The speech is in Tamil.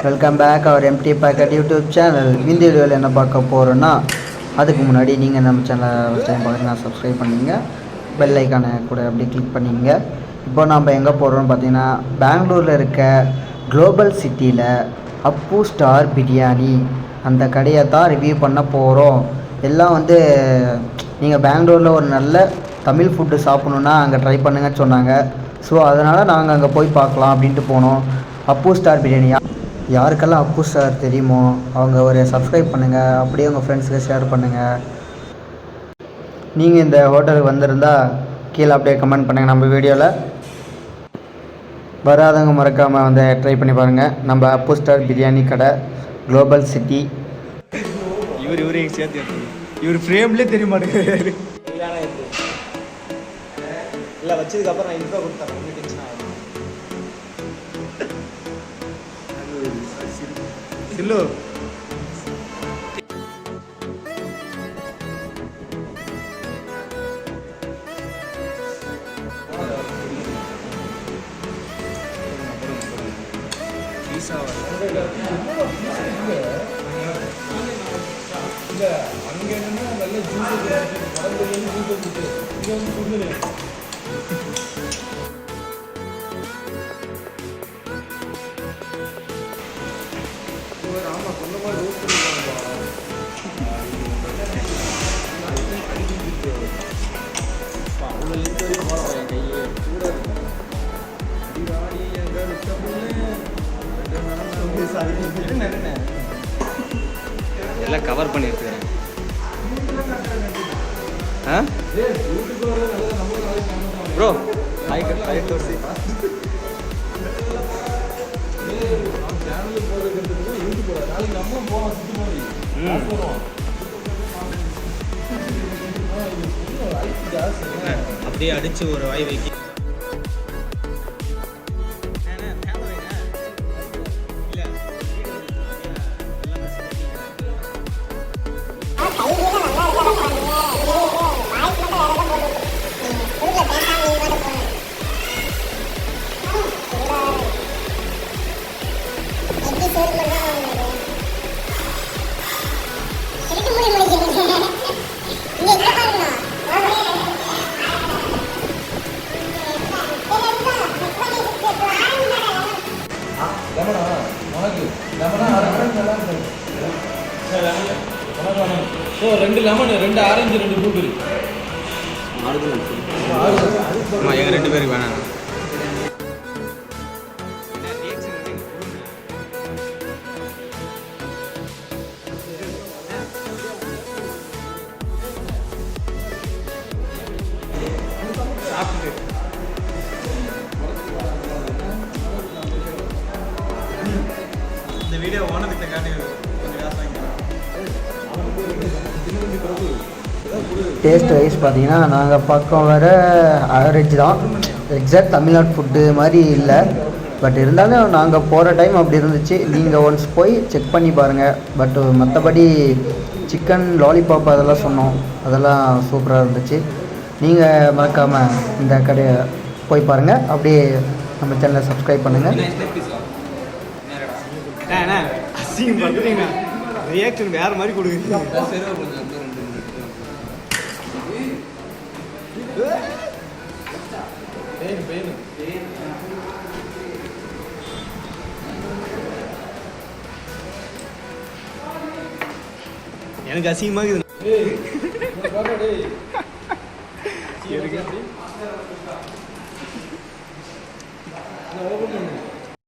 வெல்கம் பேக் அவர் எம்டி பேக்கெட் யூடியூப் சேனல். இந்த வீடியோவில் என்ன பார்க்க போகிறோன்னா, அதுக்கு முன்னாடி நீங்கள் நம்ம சேனலை ஃபஸ்ட் டைம் பார்த்தீங்கன்னா சப்ஸ்கிரைப் பண்ணிங்க, பெல் ஐக்கானை கூட அப்படியே கிளிக் பண்ணிங்க. இப்போ நம்ம எங்கே போகிறோம்னு பார்த்தீங்கன்னா, பெங்களூரில் இருக்க குளோபல் சிட்டியில் அப்பு ஸ்டார் பிரியாணி அந்த கடையை தான் ரிவ்யூ பண்ண போகிறோம். எல்லாம் நீங்கள் பெங்களூரில் ஒரு நல்ல தமிழ் ஃபுட்டு சாப்பிட்ணுன்னா அங்கே ட்ரை பண்ணுங்கன்னு சொன்னாங்க. ஸோ அதனால் நாங்கள் அங்கே போய் பார்க்கலாம் அப்படின்ட்டு போனோம். அப்பு ஸ்டார் பிரியாணி யாருக்கெல்லாம் அப்பு ஸ்டார் தெரியுமோ அவங்க ஒரு சப்ஸ்கிரைப் பண்ணுங்கள், அப்படியே உங்கள் ஃப்ரெண்ட்ஸுக்கு ஷேர் பண்ணுங்கள். நீங்கள் இந்த ஹோட்டலுக்கு வந்திருந்தால் கீழே அப்படியே கமெண்ட் பண்ணுங்கள். நம்ம வீடியோவில் வராதவங்க மறக்காமல் ட்ரை பண்ணி பாருங்கள். நம்ம அப்பு ஸ்டார் பிரியாணி கடை, குளோபல் சிட்டி. இவரே சேர்த்து இவர் ஃப்ரேம்லேயே தெரிய மாட்டேங்கிறாரு. இல்லை வச்சதுக்கப்புறம் நான் இன்ஃபோ கொடுத்தேன். சில்லு அங்கே என்னன்னா நல்ல ஜூஸ் எல்லாம் கவர் பண்ணி எடுத்துக்கிறேன். ப்ரோ அப்படியே அடிச்சு ஒரு வாய் வைக்க. ரெண்டு லெமன், ரெண்டு ஆரஞ்சு, ரெண்டு ப்ளூபெரி. எங்க ரெண்டு பேருக்கு வேணாம். இந்த வீடியோ ஓனதுக்கு காட்டி கொஞ்சம் காசு வாங்கிக்கலாம். டேஸ்ட் வைஸ் பார்த்தீங்கன்னா நாங்கள் பக்கம் வர ஆவரேஜ் தான். எக்ஸாக்ட் தமிழ்நாடு ஃபுட்டு மாதிரி இல்லை, பட் இருந்தாலும் நாங்கள் போகிற டைம் அப்படி இருந்துச்சு. நீங்கள் ஒன்ஸ் போய் செக் பண்ணி பாருங்கள். பட் மற்றபடி சிக்கன் லாலிபாப் அதெல்லாம் சொன்னோம், அதெல்லாம் சூப்பராக இருந்துச்சு. நீங்கள் மறக்காமல் இந்த கடையை போய் பாருங்கள். அப்படியே நம்ம சேனலை சப்ஸ்கிரைப் பண்ணுங்கள். ரியாக்ஷன் வேறு மாதிரி கொடுக்குறீங்க. எனக்கு அசிங்கமாக இருக்குது.